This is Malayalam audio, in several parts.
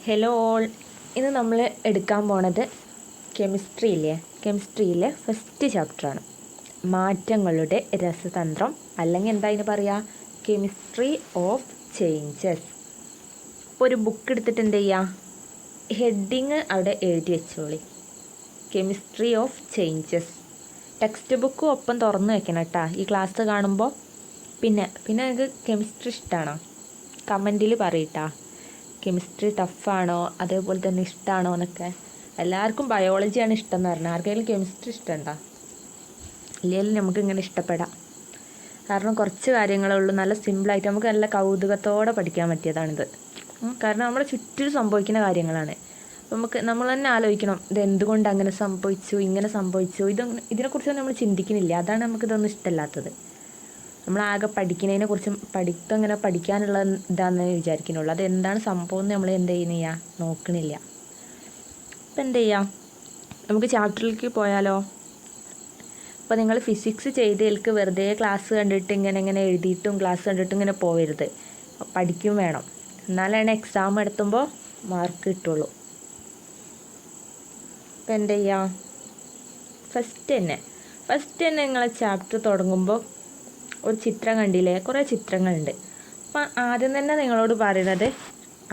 Hello all. ഇന്ന് നമ്മൾ എടുക്കാൻ പോണത് കെമിസ്ട്രിയിലെ ഫസ്റ്റ് ചാപ്റ്ററാണ്. മാറ്റങ്ങളുടെ രസതന്ത്രം, അല്ലെങ്കിൽ എന്താ അതിന് പറയുക, കെമിസ്ട്രി ഓഫ് ചേഞ്ചസ്. ഇപ്പോൾ ഒരു ബുക്ക് എടുത്തിട്ട് എന്ത് ചെയ്യുക, ഹെഡിങ് അവിടെ എഴുതി വെച്ചോളി, കെമിസ്ട്രി ഓഫ് ചേഞ്ചസ്. ടെക്സ്റ്റ് ബുക്കും ഒപ്പം തുറന്ന് വെക്കണം കേട്ടോ ഈ ക്ലാസ് കാണുമ്പോൾ. പിന്നെ നിങ്ങൾക്ക് കെമിസ്ട്രി ഇഷ്ടമാണോ? കമൻറ്റിൽ പറയട്ടാ. കെമിസ്ട്രി ടഫാണോ, അതേപോലെ തന്നെ ഇഷ്ടമാണോ എന്നൊക്കെ. എല്ലാവർക്കും ബയോളജിയാണ് ഇഷ്ടം എന്ന് പറഞ്ഞാൽ ആർക്കെങ്കിലും കെമിസ്ട്രി ഇഷ്ടമുണ്ടോ? ഇല്ലെങ്കിലും നമുക്കിങ്ങനെ ഇഷ്ടപ്പെടാം. കാരണം കുറച്ച് കാര്യങ്ങളേ ഉള്ളൂ, നല്ല സിമ്പിളായിട്ട് നമുക്ക് നല്ല കൗതുകത്തോടെ പഠിക്കാൻ പറ്റിയതാണിത്. കാരണം നമ്മുടെ ചുറ്റിലും സംഭവിക്കുന്ന കാര്യങ്ങളാണ്. നമ്മൾ തന്നെ ആലോചിക്കണം, ഇത് എന്തുകൊണ്ട് അങ്ങനെ സംഭവിച്ചു, ഇങ്ങനെ സംഭവിച്ചു, ഇതിനെക്കുറിച്ചൊന്നും നമ്മൾ ചിന്തിക്കുന്നില്ല. അതാണ് നമുക്കിതൊന്നും ഇഷ്ടമല്ലാത്തത്. നമ്മളാകെ പഠിക്കുന്നതിനെക്കുറിച്ചും പഠിത്തം ഇങ്ങനെ പഠിക്കാനുള്ള ഇതാണെന്ന് വിചാരിക്കുന്നുള്ളൂ. അതെന്താണ് സംഭവം എന്ന് നമ്മൾ എന്ത് ചെയ്യുന്നില്ല, നോക്കണില്ല. അപ്പം എന്ത് ചെയ്യാം, നമുക്ക് ചാപ്റ്ററിലേക്ക് പോയാലോ? അപ്പോൾ നിങ്ങൾ ഫിസിക്സ് ചെയ്തതിലേക്ക് വെറുതെ ക്ലാസ് കണ്ടിട്ട് ഇങ്ങനെ എഴുതിയിട്ടും ക്ലാസ് കണ്ടിട്ടും ഇങ്ങനെ പോകരുത്. പഠിക്കും വേണം, എന്നാലാണ് എക്സാം എടുത്തുമ്പോൾ മാർക്ക് കിട്ടുള്ളൂ. അപ്പോൾ എന്ത് ചെയ്യാം, ഫസ്റ്റ് തന്നെ നിങ്ങളെ ചാപ്റ്റർ തുടങ്ങുമ്പോൾ ഒരു ചിത്രം കണ്ടില്ലേ, കുറേ ചിത്രങ്ങളുണ്ട്. അപ്പം ആദ്യം തന്നെ നിങ്ങളോട് പറയുന്നത്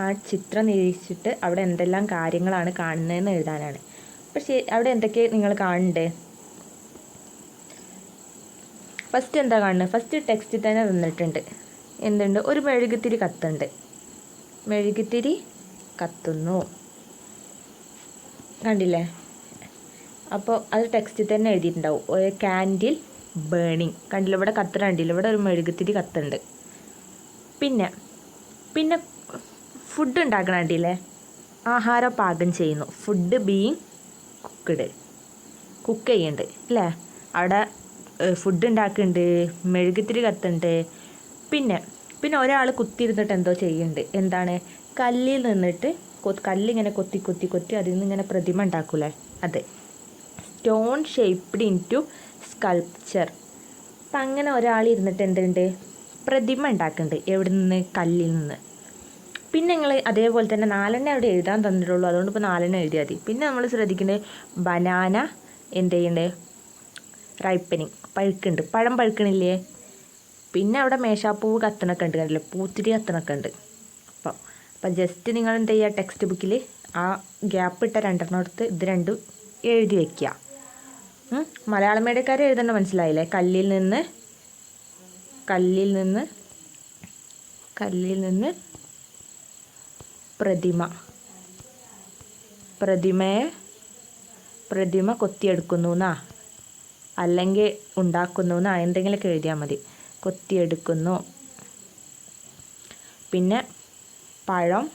ആ ചിത്രം നിരീക്ഷിച്ചിട്ട് അവിടെ എന്തെല്ലാം കാര്യങ്ങളാണ് കാണുന്നതെന്ന് എഴുതാനാണ്. പക്ഷേ അവിടെ എന്തൊക്കെ നിങ്ങൾ കാണണ്ടേ? ഫസ്റ്റ് എന്താ കാണുന്നത്? ഫസ്റ്റ് ടെക്സ്റ്റിൽ തന്നെ തന്നിട്ടുണ്ട്. എന്തുണ്ട്? ഒരു മെഴുകുതിരി കത്തുണ്ട്. മെഴുകുതിരി കത്തുന്നു, കണ്ടില്ലേ? അപ്പോൾ അത് ടെക്സ്റ്റിൽ തന്നെ എഴുതിയിട്ടുണ്ടാവും. ഒരു കാൻഡിൽ ബേണിങ്, കണ്ടില്ല? ഇവിടെ കത്തണ കണ്ടില്ല? ഇവിടെ ഒരു മെഴുകുതിരി കത്തുണ്ട്. പിന്നെ ഫുഡ് ഉണ്ടാക്കണ കണ്ടില്ലേ? ആഹാരം പാകം ചെയ്യുന്നു, ഫുഡ് ബീയിങ് കുക്ക് ചെയ്യുന്നുണ്ട് അല്ലേ? അവിടെ ഫുഡ് ഉണ്ടാക്കുന്നുണ്ട്, മെഴുകുതിരി കത്തുണ്ട്. പിന്നെ ഒരാൾ കുത്തിയിരുന്നിട്ട് എന്തോ ചെയ്യുന്നുണ്ട്. എന്താണ്? കല്ലിൽ നിന്നിട്ട് കല്ലിങ്ങനെ കൊത്തി അതിൽ നിന്ന് ഇങ്ങനെ പ്രതിമ ഉണ്ടാക്കൂലേ, അത്. Stone shaped into sculpture. അപ്പം അങ്ങനെ ഒരാൾ ഇരുന്നിട്ട് എന്തുണ്ട്, പ്രതിമ ഉണ്ടാക്കുന്നുണ്ട്. എവിടെ നിന്ന്? കല്ലിൽ നിന്ന്. പിന്നെ നിങ്ങൾ അതേപോലെ തന്നെ 4 അവിടെ എഴുതാൻ തന്നിട്ടുള്ളൂ, അതുകൊണ്ട് ഇപ്പോൾ 4 എഴുതിയാൽ മതി. പിന്നെ നമ്മൾ ശ്രദ്ധിക്കേണ്ടത് ബനാന എന്ത് ചെയ്യുന്നുണ്ട്, റൈപ്പനിങ്, പഴുക്കുന്നുണ്ട്, പഴം പഴുക്കണില്ലേ? പിന്നെ അവിടെ മേശാപ്പൂവ് കത്തണൊക്കെ ഉണ്ട്, കണ്ടില്ലേ? പൂത്തിരി കത്തണൊക്കെ ഉണ്ട്. അപ്പം ജസ്റ്റ് നിങ്ങൾ എന്ത് ചെയ്യുക, ടെക്സ്റ്റ് ബുക്കിൽ ആ ഗ്യാപ്പ് ഇട്ട 2 എടുത്ത് ഇത് 2 എഴുതി വയ്ക്കുക. മലയാളം മീഡിയക്കാരെ എഴുതേണ്ട മനസ്സിലായില്ലേ? കല്ലിൽ നിന്ന് പ്രതിമ കൊത്തിയെടുക്കുന്നു എന്നാ, അല്ലെങ്കിൽ ഉണ്ടാക്കുന്നു എന്നാ, എന്തെങ്കിലുമൊക്കെ എഴുതിയാൽ മതി. കൊത്തിയെടുക്കുന്നു. പിന്നെ പഴം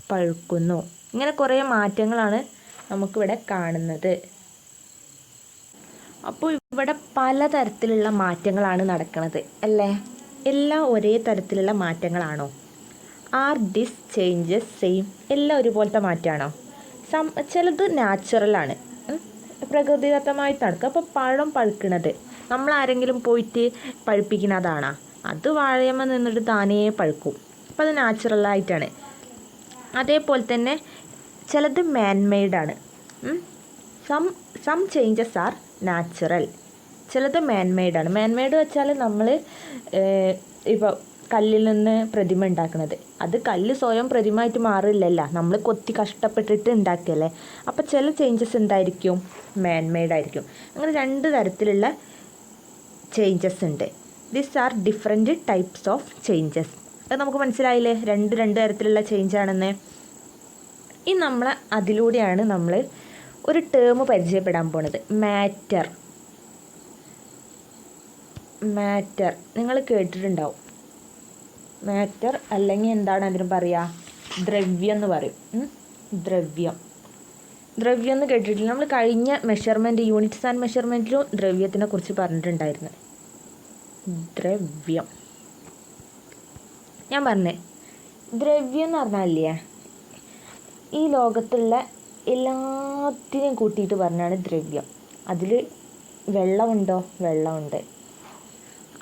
പഴുക്കുന്നു. ഇങ്ങനെ കുറേ മാറ്റങ്ങളാണ് നമുക്കിവിടെ കാണുന്നത്. അപ്പോൾ ഇവിടെ പലതരത്തിലുള്ള മാറ്റങ്ങളാണ് നടക്കുന്നത് അല്ലേ? എല്ലാം ഒരേ തരത്തിലുള്ള മാറ്റങ്ങളാണോ? Are this changes same? എല്ലാം ഒരുപോലത്തെ മാറ്റമാണോ? ചിലത് നാച്ചുറലാണ്, പ്രകൃതിദത്തമായിട്ട് നടക്കുക. അപ്പോൾ പഴം പഴുക്കണത് നമ്മളാരെങ്കിലും പോയിട്ട് പഴുപ്പിക്കുന്നതാണോ? അത് വാഴയമ്മ നിന്നിട്ട് താനേ പഴുക്കും. അപ്പോൾ അത് നാച്ചുറലായിട്ടാണ്. അതേപോലെ തന്നെ ചിലത് മാൻമെയ്ഡാണ്. സം ചേഞ്ചസ് ആർ നാച്ചുറൽ, ചിലത് മാൻമെയ്ഡാണ്. മാൻമെയ്ഡ് വെച്ചാൽ നമ്മൾ ഇപ്പോൾ കല്ലിൽ നിന്ന് പ്രതിമ ഉണ്ടാക്കുന്നത്, അത് കല്ല് സ്വയം പ്രതിമയായിട്ട് മാറില്ലല്ലോ, നമ്മൾ കൊത്തി കഷ്ടപ്പെട്ടിട്ട് ഉണ്ടാക്കിയല്ലേ. അപ്പോൾ ചില ചേഞ്ചസ് എന്തായിരിക്കും, മാൻമെയ്ഡായിരിക്കും. അങ്ങനെ 2 തരത്തിലുള്ള ചേഞ്ചസ് ഉണ്ട്. This are different types of changes. അത് നമുക്ക് മനസ്സിലായില്ലേ, 2 തരത്തിലുള്ള ചേഞ്ചാണെന്ന്. ഇനി അതിലൂടെയാണ് നമ്മൾ ഒരു ടേം പരിചയപ്പെടാൻ പോണത്, മാറ്റർ. നിങ്ങൾ കേട്ടിട്ടുണ്ടാവും മാറ്റർ, അല്ലെങ്കിൽ എന്താണ് അതിന് പറയുക, ദ്രവ്യം എന്ന് പറയും. ദ്രവ്യം എന്ന് കേട്ടിട്ടില്ല? നമ്മൾ കഴിഞ്ഞ യൂണിറ്റ്സ് ആൻഡ് മെഷർമെൻറ്റിലും ദ്രവ്യത്തിനെ കുറിച്ച് പറഞ്ഞിട്ടുണ്ടായിരുന്നു. ദ്രവ്യം ഞാൻ പറഞ്ഞേ, ദ്രവ്യം എന്ന് പറഞ്ഞാലില്ലേ, ഈ ലോകത്തുള്ള എല്ലാത്തിനെയും കൂട്ടിയിട്ട് പറഞ്ഞാണ് ദ്രവ്യം. അതിൽ വെള്ളമുണ്ടോ? വെള്ളമുണ്ട്.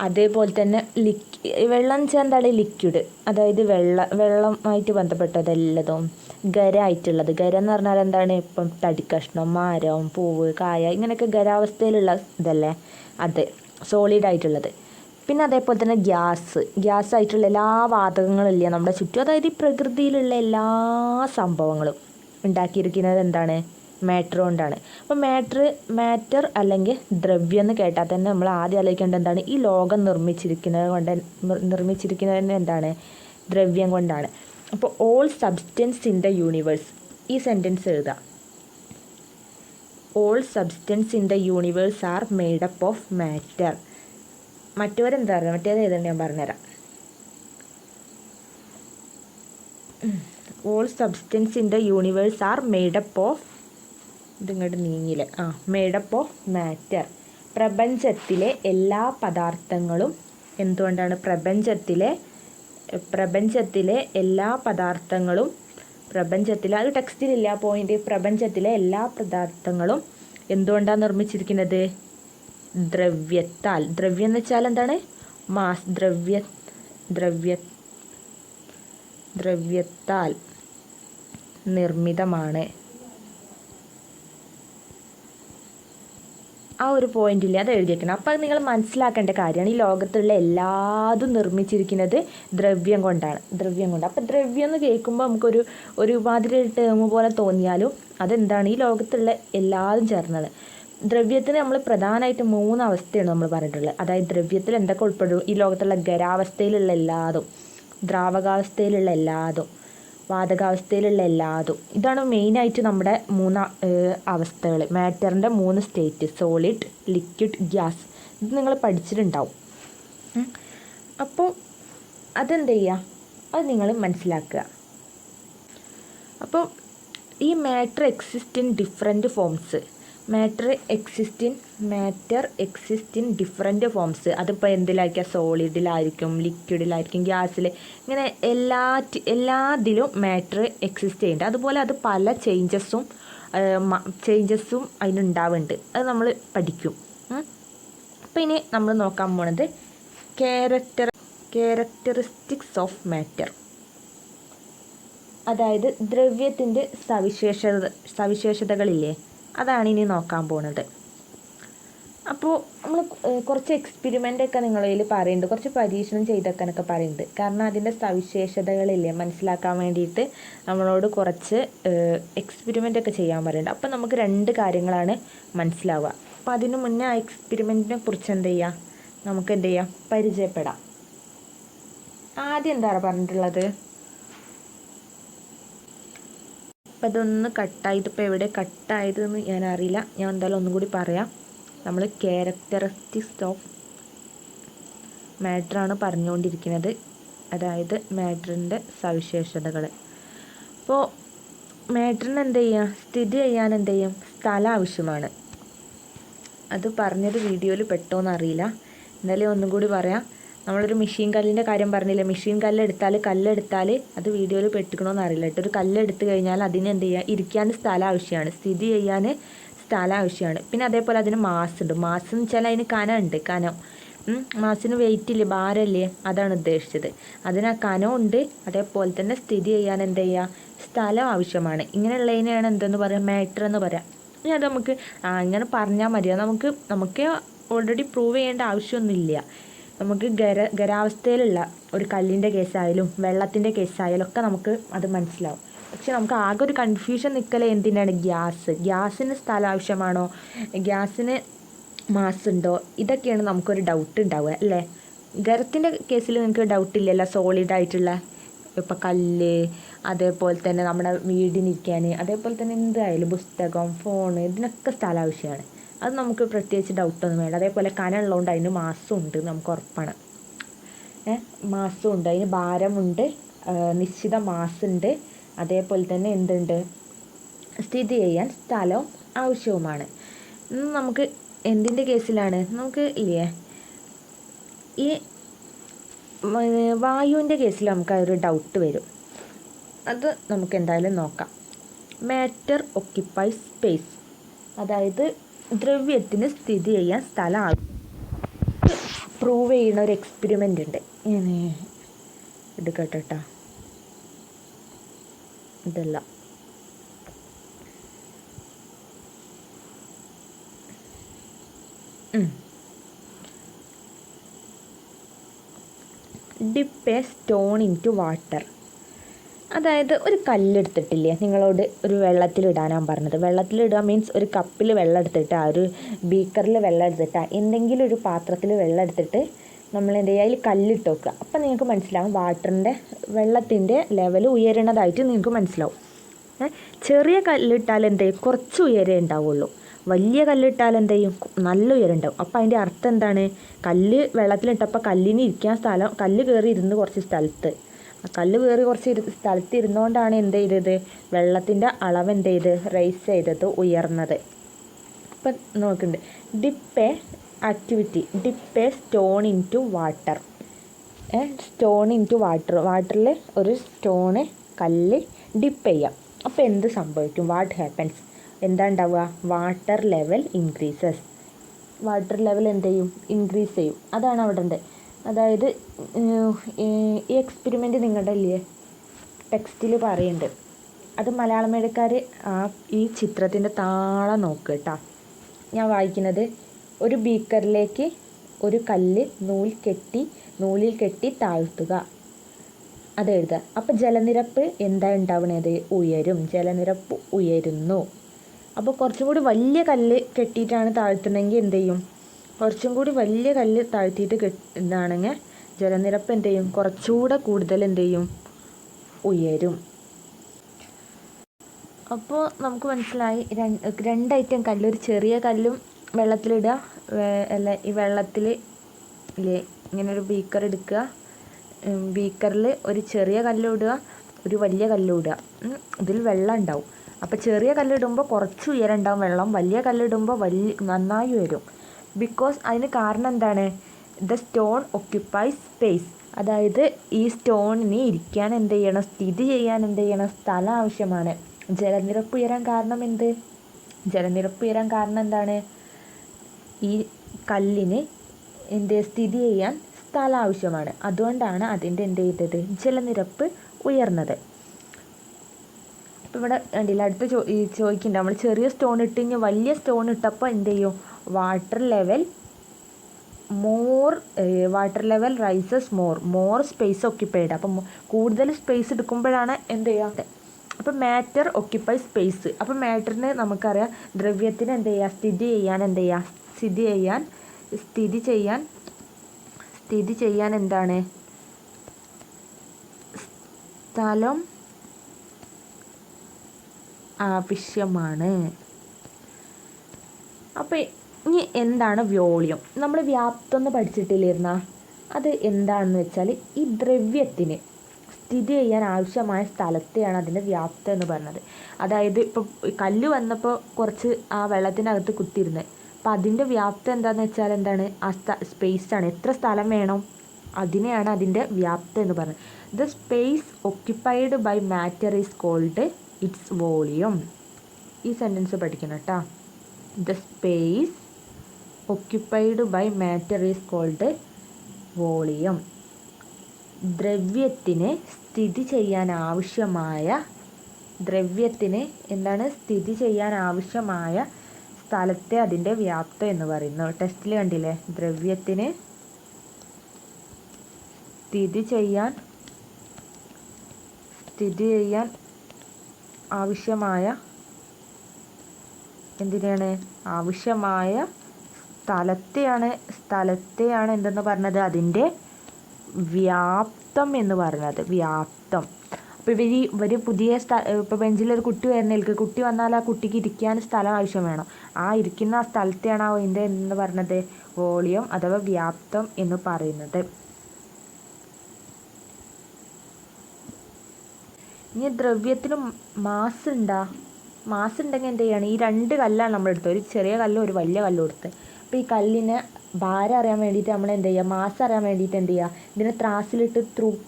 അതേപോലെ തന്നെ വെള്ളം എന്ന് വെച്ചാൽ എന്താണ് ലിക്വിഡ്, അതായത് വെള്ളമായിട്ട് ബന്ധപ്പെട്ടതെല്ലതും. ഖരമായിട്ടുള്ളത്, ഖരം എന്ന് പറഞ്ഞാൽ എന്താണ്, ഇപ്പം തടിക്കഷ്ണം, മരം, പൂവ്, കായ, ഇങ്ങനെയൊക്കെ ഖരാവസ്ഥയിലുള്ള ഇതല്ലേ അത്, സോളിഡ് ആയിട്ടുള്ളത്. പിന്നെ അതേപോലെ തന്നെ ഗ്യാസ് ആയിട്ടുള്ള എല്ലാ വാതകങ്ങളും ഇല്ല നമ്മുടെ ചുറ്റും. അതായത് ഈ പ്രകൃതിയിലുള്ള എല്ലാ സംഭവങ്ങളും ഉണ്ടാക്കിയിരിക്കുന്നത് എന്താണ്, മാറ്റർ കൊണ്ടാണ്. അപ്പോൾ മാറ്റർ അല്ലെങ്കിൽ ദ്രവ്യം എന്ന് കേട്ടാൽ തന്നെ നമ്മൾ ആദ്യം ആലോചിക്കേണ്ടത് എന്താണ്, ഈ ലോകം നിർമ്മിച്ചിരിക്കുന്നത് എന്താണ്, ദ്രവ്യം കൊണ്ടാണ്. അപ്പോൾ all substance in the universe, ഈ സെൻറ്റൻസ് എഴുതാം. All substance in the universe are made up of matter. മറ്റേത് ഏതെന്ന് ഞാൻ പറഞ്ഞുതരാം. All substance in the universe are made up of, ഇതിങ്ങോട്ട് നീങ്ങില്ലേ, മെയ്ഡ് അപ്പ് ഓഫ് മാറ്റർ. പ്രപഞ്ചത്തിലെ എല്ലാ പദാർത്ഥങ്ങളും എന്തുകൊണ്ടാണ്, പ്രപഞ്ചത്തിലെ എല്ലാ പദാർത്ഥങ്ങളും, അത് ടെക്സ്റ്റിലില്ല പോയിന്റ്, പ്രപഞ്ചത്തിലെ എല്ലാ പദാർത്ഥങ്ങളും എന്തുകൊണ്ടാണ് നിർമ്മിച്ചിരിക്കുന്നത്, ദ്രവ്യത്താൽ. ദ്രവ്യം എന്ന് വെച്ചാൽ എന്താണ്, മാസ്, ദ്രവ്യത്താൽ നിർമ്മിതമാണ്. ആ ഒരു പോയിന്റിൽ അത് എഴുതിയേക്കണം. അപ്പോൾ അത് നിങ്ങൾ മനസ്സിലാക്കേണ്ട കാര്യമാണ്. ഈ ലോകത്തുള്ള എല്ലാതും നിർമ്മിച്ചിരിക്കുന്നത് ദ്രവ്യം കൊണ്ടാണ്. അപ്പോൾ ദ്രവ്യം എന്ന് കേൾക്കുമ്പോൾ നമുക്കൊരു മാതിരി ടേം പോലെ തോന്നിയാലും അതെന്താണ്, ഈ ലോകത്തുള്ള എല്ലാതും ചേർന്നത്. ദ്രവ്യത്തിന് നമ്മൾ പ്രധാനമായിട്ട് 3 അവസ്ഥയാണ് നമ്മൾ പറഞ്ഞിട്ടുള്ളത്. അതായത് ദ്രവ്യത്തിൽ എന്തൊക്കെ ഉൾപ്പെടും, ഈ ലോകത്തുള്ള ഖരാവസ്ഥയിലുള്ള എല്ലാതും, ദ്രാവകാവസ്ഥയിലുള്ള എല്ലാതും, വാതകാവസ്ഥയിലുള്ള എല്ലാതും. ഇതാണ് മെയിനായിട്ട് നമ്മുടെ 3 അവസ്ഥകൾ, മാറ്ററിൻ്റെ 3 സ്റ്റേറ്റ്, സോളിഡ്, ലിക്വിഡ്, ഗ്യാസ്. ഇത് നിങ്ങൾ പഠിച്ചിട്ടുണ്ടാവും. അപ്പോൾ അതെന്ത് ചെയ്യുക, അത് നിങ്ങൾ മനസ്സിലാക്കുക. അപ്പോൾ ഈ matter exist in different forms. Matter exist in different forms. അതിപ്പോൾ എന്തിലായിരിക്കാം, സോളിഡിലായിരിക്കും, ലിക്വിഡിലായിരിക്കും, ഗ്യാസിൽ, ഇങ്ങനെ എല്ലാത്തിലും മാറ്റർ എക്സിസ്റ്റ് ചെയ്യുന്നുണ്ട്. അതുപോലെ അത് പല ചേഞ്ചസും അതിനുണ്ടാവുന്നുണ്ട്. അത് നമ്മൾ പഠിക്കും. അപ്പോൾ ഇനി നമ്മൾ നോക്കാൻ പോണത് ക്യാരക്ടറിസ്റ്റിക്സ് ഓഫ് മാറ്റർ, അതായത് ദ്രവ്യത്തിൻ്റെ സവിശേഷതകളില്ലേ, അതാണ് ഇനി നോക്കാൻ പോകുന്നത്. അപ്പോൾ നമ്മൾ കുറച്ച് എക്സ്പെരിമെൻ്റൊക്കെ നിങ്ങളിൽ പറയുന്നുണ്ട്, കുറച്ച് പരീക്ഷണം ചെയ്തേക്കാനൊക്കെ പറയുന്നുണ്ട്. കാരണം അതിൻ്റെ സവിശേഷതകളില്ലേ മനസ്സിലാക്കാൻ വേണ്ടിയിട്ട് നമ്മളോട് കുറച്ച് എക്സ്പെരിമെൻ്റൊക്കെ ചെയ്യാൻ പറയുന്നുണ്ട്. അപ്പോൾ നമുക്ക് 2 കാര്യങ്ങളാണ് മനസ്സിലാവുക. അപ്പോൾ അതിന് മുന്നേ ആ എക്സ്പെരിമെൻറ്റിനെ കുറിച്ച് നമുക്ക് പരിചയപ്പെടാം. ആദ്യം എന്താണ് പറഞ്ഞിട്ടുള്ളത്, അപ്പോൾ അതൊന്ന് കട്ടായിട്ട്, ഇപ്പോൾ എവിടെ കട്ടായതെന്ന് ഞാൻ അറിയില്ല, ഞാൻ എന്തായാലും ഒന്നും കൂടി പറയാം. നമ്മൾ ക്യാരക്ടറിസ്റ്റിക്സ് ഓഫ് മാറ്ററാണ് പറഞ്ഞുകൊണ്ടിരിക്കുന്നത്, അതായത് മാറ്ററിൻ്റെ സവിശേഷതകൾ. അപ്പോൾ മാറ്ററിന് സ്ഥിതി ചെയ്യാൻ സ്ഥലം ആവശ്യമാണ്. അത് പറഞ്ഞത് വീഡിയോയിൽ പെട്ടോന്നറിയില്ല, എന്തായാലും ഒന്നും കൂടി പറയാം. നമ്മളൊരു മെഷീൻ കല്ലിൻ്റെ കാര്യം പറഞ്ഞില്ലേ, മെഷീൻ കല്ലെടുത്താൽ അത് വീഡിയോയിൽ പെട്ടിക്കണമെന്ന് അറിയില്ല കേട്ടോ. ഒരു കല്ലെടുത്ത് കഴിഞ്ഞാൽ അതിന് ഇരിക്കാൻ സ്ഥലം ആവശ്യമാണ്, സ്ഥിതി ചെയ്യാൻ സ്ഥലം ആവശ്യമാണ്. പിന്നെ അതേപോലെ അതിന് മാസ് ഉണ്ട്. മാസ് എന്ന് വെച്ചാൽ അതിന് കനം. മാസിന് വെയിറ്റ് ഇല്ലേ, ഭാരമില്ലേ, അതാണ് ഉദ്ദേശിച്ചത്. അതിന് ആ കനമുണ്ട്. അതേപോലെ തന്നെ സ്ഥിതി ചെയ്യാൻ സ്ഥലം ആവശ്യമാണ്. ഇങ്ങനെയുള്ളതിനെയാണ് എന്തെന്ന് പറയാം, മാറ്റർ എന്ന് പറയാം. ഇനി അത് നമുക്ക് ഇങ്ങനെ പറഞ്ഞാൽ മതിയോ, നമുക്ക് ഓൾറെഡി പ്രൂവ് ചെയ്യേണ്ട ആവശ്യമൊന്നുമില്ല. നമുക്ക് ഖരാവസ്ഥയിലുള്ള ഒരു കല്ലിൻ്റെ കേസായാലും വെള്ളത്തിൻ്റെ കേസായാലും ഒക്കെ നമുക്ക് അത് മനസ്സിലാവും. പക്ഷെ നമുക്ക് ആകെ ഒരു കൺഫ്യൂഷൻ നിൽക്കലേ എന്തിനാണ്, ഗ്യാസിന് സ്ഥലം ആവശ്യമാണോ, ഗ്യാസിന് മാസ് ഉണ്ടോ, ഇതൊക്കെയാണ് നമുക്കൊരു ഡൗട്ട് ഉണ്ടാവുക അല്ലേ. ഖരത്തിൻ്റെ കേസിൽ നിങ്ങൾക്ക് ഡൗട്ടില്ലല്ലോ, സോളിഡായിട്ടുള്ള ഇപ്പം കല്ല്, അതേപോലെ തന്നെ നമ്മുടെ വീടിനിരിക്കാൻ, അതേപോലെ തന്നെ എന്തായാലും പുസ്തകം, ഫോൺ, ഇതിനൊക്കെ സ്ഥലം ആവശ്യമാണ്. അത് നമുക്ക് പ്രത്യേകിച്ച് ഡൗട്ടൊന്നും വേണ്ട. അതേപോലെ കനമുള്ളതുകൊണ്ട് അതിന് മാസ്സും ഉണ്ട്, നമുക്ക് ഉറപ്പാണ്. മാസ്സും ഉണ്ട്, അതിന് ഭാരമുണ്ട്, നിശ്ചിത മാസ്സുണ്ട്. അതേപോലെ തന്നെ എന്തുണ്ട്, സ്ഥിതി ചെയ്യാൻ സ്ഥലവും ആവശ്യവുമാണ്. നമുക്ക് എന്തിൻ്റെ കേസിലാണ്, നമുക്ക് ഇല്ലേ ഈ വായുവിൻ്റെ കേസിൽ നമുക്ക് ഒരു ഡൗട്ട് വരും. അത് നമുക്ക് എന്തായാലും നോക്കാം. മാറ്റർ ഒക്യുപ്പൈസ് സ്പേസ്, അതായത് ദ്രവ്യത്തിന് സ്ഥിതി ചെയ്യാൻ സ്ഥലം പ്രൂവ് ചെയ്യുന്ന ഒരു എക്സ്പെരിമെൻ്റ് ഉണ്ട്. ഇങ്ങനെ എടുക്കട്ടെ കേട്ടോ, ഇതല്ല. Dip a stone into water. അതായത് ഒരു കല്ലെടുത്തിട്ടില്ലേ, നിങ്ങളോട് ഒരു വെള്ളത്തിലിടാനാണ് പറഞ്ഞത്. വെള്ളത്തിലിടുക മീൻസ് ഒരു കപ്പിൽ വെള്ളം എടുത്തിട്ട്, ആ ഒരു ബീക്കറിൽ വെള്ളം എടുത്തിട്ട്, എന്തെങ്കിലും ഒരു പാത്രത്തിൽ വെള്ളം എടുത്തിട്ട് നമ്മൾ എന്ത് ചെയ്യുക, അതിൽ കല്ലിട്ട് വെക്കുക. അപ്പം നിങ്ങൾക്ക് മനസ്സിലാവും വെള്ളത്തിൻ്റെ ലെവൽ ഉയരണതായിട്ട് നിങ്ങൾക്ക് മനസ്സിലാവും. ചെറിയ കല്ലിട്ടാൽ എന്ത് ചെയ്യും, കുറച്ച് ഉയരേ ഉണ്ടാവുള്ളൂ. വലിയ കല്ലിട്ടാൽ എന്ത് ചെയ്യും, നല്ല ഉയരം ഉണ്ടാവും. അപ്പോൾ അതിൻ്റെ അർത്ഥം എന്താണ്, കല്ല് വെള്ളത്തിലിട്ടപ്പോൾ കല്ലിന് ഇരിക്കാൻ സ്ഥലം, കല്ല് കയറി ഇരുന്ന് കുറച്ച് സ്ഥലത്ത് ഇരുന്നുകൊണ്ടാണ് എന്ത് ചെയ്തത്, വെള്ളത്തിൻ്റെ അളവ് എന്ത് ചെയ്ത് റൈസ് ചെയ്തത്, ഉയർന്നത്. ഇപ്പം നോക്കുന്നുണ്ട്, dip a stone into water. Stone into വാട്ടറിൽ ഒരു കല്ല് ഡിപ്പ് ചെയ്യാം. അപ്പോൾ എന്ത് സംഭവിക്കും, വാട്ട് ഹാപ്പൻസ്, എന്താ ഉണ്ടാവുക, water level increases. Water level എന്ത് ചെയ്യും, ഇൻക്രീസ് ചെയ്യും. അതാണ് അവിടെ ഉണ്ട്. അതായത് ഈ എക്സ്പെരിമെൻ്റ് നിങ്ങളുടെ ഇല്ലേ ടെക്സ്റ്റിൽ പറയുന്നുണ്ട്. അത് മലയാളം മീഡിയക്കാർ ഈ ചിത്രത്തിൻ്റെ താഴെ നോക്കുക കേട്ടോ. ഞാൻ വായിക്കുന്നത്, ഒരു ബീക്കറിലേക്ക് ഒരു കല്ല് നൂലിൽ കെട്ടി താഴ്ത്തുക, അതെഴുതുക. അപ്പോൾ ജലനിരപ്പ് എന്താ ഉണ്ടാവണത്, ഉയരും. ജലനിരപ്പ് ഉയരുന്നു. അപ്പോൾ കുറച്ചും കൂടി വലിയ കല്ല് കെട്ടിയിട്ടാണ് താഴ്ത്തുന്നതെങ്കിൽ എന്ത് ചെയ്യും, കുറച്ചും കൂടി വലിയ കല്ല് താഴ്ത്തിയിട്ട് ഇതാണെങ്കിൽ ജലനിരപ്പ് എന്ത് ചെയ്യും, കുറച്ചുകൂടെ കൂടുതൽ എന്ത് ചെയ്യും, ഉയരും. അപ്പോൾ നമുക്ക് മനസ്സിലായി, രണ്ട് ഐറ്റം കല്ല്. ഒരു ചെറിയ കല്ലും വെള്ളത്തിലിടുക, അല്ല ഈ വെള്ളത്തിൽ ഇല്ലേ ഇങ്ങനെ ഒരു ബീക്കർ എടുക്കുക, ബീക്കറിൽ ഒരു ചെറിയ കല്ലിടുക, ഒരു വലിയ കല്ലിടുക. ഇതിൽ വെള്ളം ഉണ്ടാവും. അപ്പോൾ ചെറിയ കല്ലിടുമ്പോൾ കുറച്ച് ഉയരം ഉണ്ടാവും വെള്ളം, വലിയ കല്ലിടുമ്പോൾ നന്നായി ഉയരും. ബിക്കോസ് അതിന് കാരണം എന്താണ്, ദ സ്റ്റോൺ ഒക്യുപ്പൈസ് സ്പേസ്. അതായത് ഈ സ്റ്റോണിന് ഇരിക്കാൻ എന്ത് ചെയ്യണം, സ്ഥിതി ചെയ്യാൻ എന്ത് ചെയ്യണം, സ്ഥലം ആവശ്യമാണ്. ജലനിരപ്പ് ഉയരാൻ കാരണം എന്താണ്, ഈ കല്ലിന് സ്ഥിതി ചെയ്യാൻ സ്ഥലം ആവശ്യമാണ്. അതുകൊണ്ടാണ് അതിൻ്റെ എന്ത് ചെയ്തത്, ജലനിരപ്പ് ഉയർന്നത്. അപ്പോൾ ഇവിടെ കണ്ടില്ല, അടുത്ത് ചോദിക്കുന്നുണ്ട്, നമ്മൾ ചെറിയ സ്റ്റോൺ ഇട്ട് കഴിഞ്ഞാൽ വലിയ സ്റ്റോൺ ഇട്ടപ്പോൾ എന്ത് ചെയ്യും, water level rises more space occupied. അപ്പം കൂടുതൽ സ്പേസ് എടുക്കുമ്പോഴാണ് എന്ത് ചെയ്യുക. അപ്പം മാറ്റർ ഒക്യുപ്പൈ സ്പേസ്. അപ്പം മാറ്ററിന് നമുക്കറിയാം, ദ്രവ്യത്തിന് എന്ത് ചെയ്യുക, സ്ഥിതി ചെയ്യാൻ എന്താണ്, സ്ഥലം ആവശ്യമാണ്. അപ്പോൾ ഇനി എന്താണ് വോളിയം, നമ്മൾ വ്യാപ്തം എന്ന് പഠിച്ചിട്ടില്ലായിരുന്ന, അത് എന്താണെന്ന് വെച്ചാൽ ഈ ദ്രവ്യത്തിന് സ്ഥിതി ചെയ്യാൻ ആവശ്യമായ സ്ഥലത്തെയാണ് അതിൻ്റെ വ്യാപ്തം എന്ന് പറഞ്ഞത്. അതായത് ഇപ്പോൾ കല്ല് വന്നപ്പോൾ കുറച്ച് ആ വെള്ളത്തിനകത്ത് കുത്തിയിരുന്നത്, അപ്പോൾ അതിൻ്റെ വ്യാപ്തം എന്താണെന്ന് വെച്ചാൽ എന്താണ്, ആ സ്പേസാണ്, എത്ര സ്ഥലം വേണം, അതിനെയാണ് അതിൻ്റെ വ്യാപ്തം എന്ന് പറഞ്ഞത്. The space occupied by matter is called its volume. ഈ സെൻറ്റൻസ് പഠിക്കണം കേട്ടോ. The space occupied by matter is called volume. ദ്രവ്യത്തിന് സ്ഥിതി ചെയ്യാൻ ആവശ്യമായ സ്ഥലത്തെ അതിൻ്റെ വ്യാപ്തം എന്ന് പറയുന്നു. ടെസ്റ്റിൽ കണ്ടില്ലേ, ദ്രവ്യത്തിന് സ്ഥിതി ചെയ്യാൻ ആവശ്യമായ സ്ഥലത്തെയാണ് എന്തെന്ന് പറഞ്ഞത്, അതിൻ്റെ വ്യാപ്തം എന്ന് പറയുന്നത്. വ്യാപ്തം. അപ്പോൾ ഇവർ പുതിയ ഇപ്പോൾ ബെഞ്ചിലൊരു കുട്ടി വരുന്നേൽക്ക്, കുട്ടി വന്നാൽ ആ കുട്ടിക്ക് ഇരിക്കാൻ സ്ഥലം ആവശ്യം വേണം. ആ ഇരിക്കുന്ന ആ സ്ഥലത്തെയാണ് അതിൻ്റെ എന്ന് പറഞ്ഞത്, വോളിയം അഥവാ വ്യാപ്തം എന്ന് പറയുന്നത്. ഇനി ദ്രവ്യത്തിന് മാസ് ഉണ്ടെങ്കിൽ എന്ത് ചെയ്യണം, ഈ രണ്ട് കല്ലാണ് നമ്മളെടുത്തത്, ഒരു ചെറിയ കല്ലും ഒരു വലിയ കല്ലും എടുത്ത്. അപ്പോൾ ഈ കല്ലിനെ ഭാരം അറിയാൻ വേണ്ടിയിട്ട് നമ്മൾ എന്ത് ചെയ്യുക, മാസ് അറിയാൻ വേണ്ടിയിട്ട് എന്ത് ചെയ്യുക, ഇതിനെ ത്രാസിലിട്ട്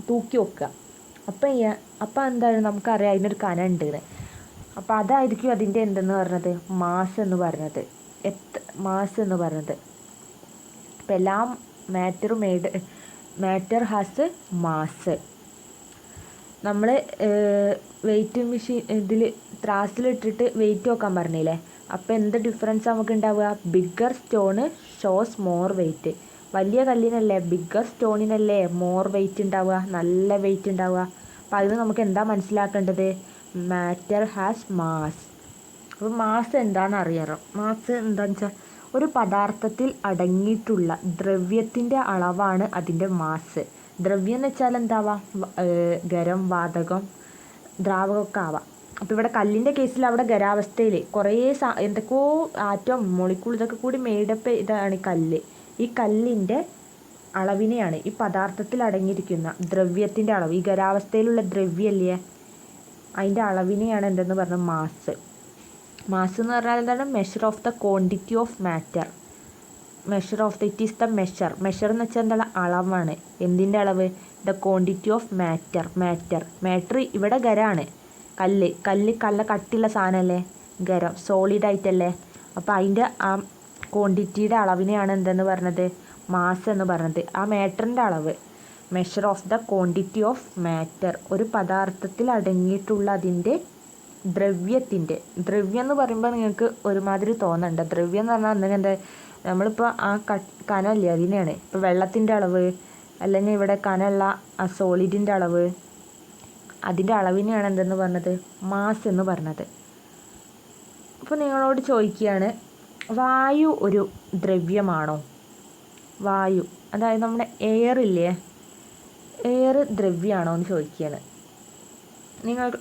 തൂക്കി വെക്കുക. അപ്പോൾ എന്താണ്, നമുക്കറിയാം അതിനൊരു കനം ഉണ്ട്. അപ്പോൾ അതായിരിക്കും അതിൻ്റെ എന്തെന്ന് പറഞ്ഞത്, മാസ് എന്ന് പറഞ്ഞത്. അപ്പോൾ എല്ലാം മാറ്റർ ഹാസ് മാസ്. നമ്മൾ വെയിറ്റ് മെഷീൻ ഇതിൽ ത്രാസിലിട്ടിട്ട് വെയിറ്റ് നോക്കാൻ പറഞ്ഞില്ലേ, അപ്പോൾ എന്ത് ഡിഫറൻസ് നമുക്ക് ഉണ്ടാവുക? Bigger stone shows more wait. വലിയ കല്ലിനല്ലേ, ബിഗ്ഗർ സ്റ്റോണിനല്ലേ മോർ വെയിറ്റ് ഉണ്ടാവുക, നല്ല വെയിറ്റ് ഉണ്ടാവുക. അപ്പോൾ അതിന് നമുക്ക് എന്താ മനസ്സിലാക്കേണ്ടത്? Matter has mass. അപ്പോൾ മാസ് എന്താണെന്ന് അറിയാറോ? മാസ് എന്താണെന്ന് വെച്ചാൽ ഒരു പദാർത്ഥത്തിൽ അടങ്ങിയിട്ടുള്ള ദ്രവ്യത്തിൻ്റെ അളവാണ് അതിൻ്റെ മാസ്. ദ്രവ്യം എന്ന് വെച്ചാൽ എന്താവാം? ഖരം, വാതകം, ദ്രാവകമൊക്കെ ആവാം. അപ്പോൾ ഇവിടെ കല്ലിൻ്റെ കേസിൽ അവിടെ ഖരാവസ്ഥയിൽ കുറേ എന്തൊക്കെയോ ആറ്റം, മോളിക്കൂൾ ഇതൊക്കെ കൂടി മേഡപ്പ് ഇതാണ് കല്ല്. ഈ കല്ലിൻ്റെ അളവിനെയാണ്, ഈ പദാർത്ഥത്തിൽ അടങ്ങിയിരിക്കുന്ന ദ്രവ്യത്തിൻ്റെ അളവ്, ഈ ഖരാവസ്ഥയിലുള്ള ദ്രവ്യമല്ലേ, അതിൻ്റെ അളവിനെയാണ് എന്തെന്ന് പറഞ്ഞാൽ മാസ്. മാസ് എന്ന് പറഞ്ഞാൽ എന്താണ്? Measure of the quantity of matter. Measure of the it is the measure. Measure എന്ന് വെച്ചാൽ എന്താണ്? അളവാണ്. എന്തിൻ്റെ അളവ്? The quantity of matter. Matter ഇവിടെ ഖരമാണ്. കല്ല് കട്ടിയുള്ള സാധനമല്ലേ, ഖരം, സോളിഡ് ആയിട്ടല്ലേ. അപ്പോൾ അതിൻ്റെ ആ ക്വാണ്ടിറ്റിയുടെ അളവിനെയാണ് എന്തെന്ന് പറഞ്ഞത്? മാസ് എന്ന് പറഞ്ഞത്. ആ മാറ്ററിൻ്റെ അളവ്, measure of the quantity of matter, ഒരു പദാർത്ഥത്തിൽ അടങ്ങിയിട്ടുള്ള അതിൻ്റെ ദ്രവ്യത്തിൻ്റെ. ദ്രവ്യം എന്ന് പറയുമ്പോൾ നിങ്ങൾക്ക് ഒരുമാതിരി തോന്നണ്ട. ദ്രവ്യം എന്ന് പറഞ്ഞാൽ എന്തെങ്കിലും എന്താ, നമ്മളിപ്പോൾ ആ കനമല്ലേ അതിനെയാണ്. ഇപ്പോൾ വെള്ളത്തിൻ്റെ അളവ് അല്ലെങ്കിൽ ഇവിടെ കനമുള്ള ആ സോളിഡിൻ്റെ അളവ്, അതിൻ്റെ അളവിനെയാണ് എന്തെന്ന് പറഞ്ഞത്? മാസ് എന്ന് പറഞ്ഞത്. അപ്പോൾ നിങ്ങളോട് ചോദിക്കുകയാണ്, വായു ഒരു ദ്രവ്യമാണോ? വായു, അതായത് നമ്മുടെ എയർ ഇല്ലേ, എയർ ദ്രവ്യമാണോ എന്ന് ചോദിക്കുകയാണ്.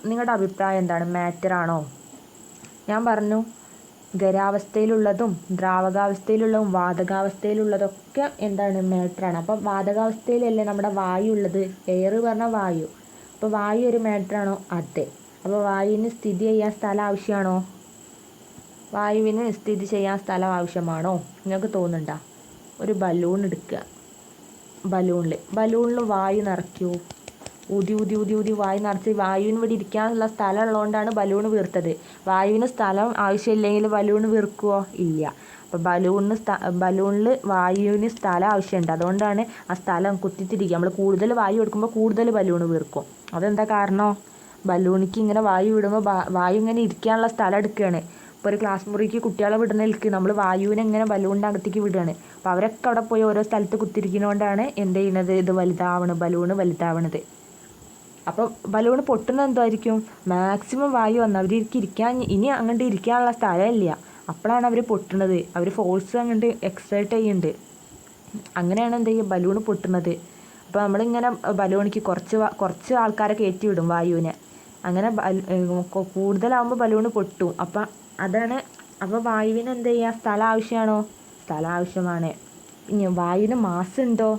നിങ്ങളുടെ അഭിപ്രായം എന്താണ്? മാറ്റർ ആണോ? ഞാൻ പറഞ്ഞു ഖരാവസ്ഥയിലുള്ളതും ദ്രാവകാവസ്ഥയിലുള്ളതും വാതകാവസ്ഥയിലുള്ളതൊക്കെ എന്താണ്? മാറ്ററാണ്. അപ്പം വാതകാവസ്ഥയിലല്ലേ നമ്മുടെ വായു ഉള്ളത്? എയർ പറഞ്ഞാൽ വായു. അപ്പോൾ വായു ഒരു മാറ്ററാണോ? അതെ. അപ്പോൾ വായുവിന് സ്ഥിതി ചെയ്യാൻ സ്ഥലം ആവശ്യമാണോ? വായുവിന് സ്ഥിതി ചെയ്യാൻ സ്ഥലം ആവശ്യമാണോ? നിങ്ങൾക്ക് തോന്നുന്നുണ്ടോ? ഒരു ബലൂൺ എടുക്കുക. ബലൂണിൽ വായു നിറയ്ക്കൂ. ഊതി വായു നിറച്ച് വായുവിന് ഇവിടെ ഇരിക്കാനുള്ള സ്ഥലം ഉള്ളതുകൊണ്ടാണ് ബലൂൺ വീർത്തത്. വായുവിന് സ്ഥലം ആവശ്യമില്ലെങ്കിൽ ബലൂൺ വീർക്കുമോ? ഇല്ല. അപ്പോൾ ബലൂണിൽ വായുവിന് സ്ഥലം ആവശ്യമുണ്ട്. അതുകൊണ്ടാണ് ആ സ്ഥലം കുത്തിത്തിരിക്കുക. നമ്മൾ കൂടുതൽ വായു എടുക്കുമ്പോൾ കൂടുതൽ ബലൂൺ വീർക്കും. അതെന്താ കാരണം? ബലൂണിക്ക് ഇങ്ങനെ വായു വിടുമ്പോൾ വായു ഇങ്ങനെ ഇരിക്കാനുള്ള സ്ഥലം എടുക്കുകയാണ്. ഇപ്പോൾ ഒരു ക്ലാസ് മുറിക്ക് കുട്ടികളെ വിടുന്നതിലേക്ക് നമ്മൾ വായുവിനെ ഇങ്ങനെ ബലൂണിൻ്റെ അകത്തേക്ക് വിടുകയാണ്. അപ്പോൾ അവരൊക്കെ അവിടെ പോയി ഓരോ സ്ഥലത്ത് കുത്തിരിക്കുന്നതുകൊണ്ടാണ് എന്ത് ചെയ്യുന്നത്? ഇത് ബലൂണ് വലുതാവണത്. അപ്പോൾ ബലൂൺ പൊട്ടുന്നത് എന്തായിരിക്കും? മാക്സിമം വായു വന്ന് അവർക്ക് ഇനി അങ്ങോട്ട് ഇരിക്കാനുള്ള സ്ഥലമില്ല. അപ്പോഴാണ് അവർ പൊട്ടുന്നത്. അവർ ഫോഴ്സ് അങ്ങോട്ട് എക്സേർട്ട് ചെയ്യുന്നുണ്ട്. അങ്ങനെയാണ് എന്ത് ചെയ്യുക? ബലൂൺ പൊട്ടുന്നത്. അപ്പോൾ നമ്മളിങ്ങനെ ബലൂണിക്ക് കുറച്ച് ആൾക്കാരെ കയറ്റി വിടും വായുവിനെ. അങ്ങനെ കൂടുതലാകുമ്പോൾ ബലൂൺ പൊട്ടും. അപ്പം അതാണ്. അപ്പോൾ വായുവിന് എന്ത് ചെയ്യുക? സ്ഥലം ആവശ്യമാണോ? സ്ഥലം ആവശ്യമാണ്. ഇനി വായുവിന് മാസ് ഉണ്ടോ?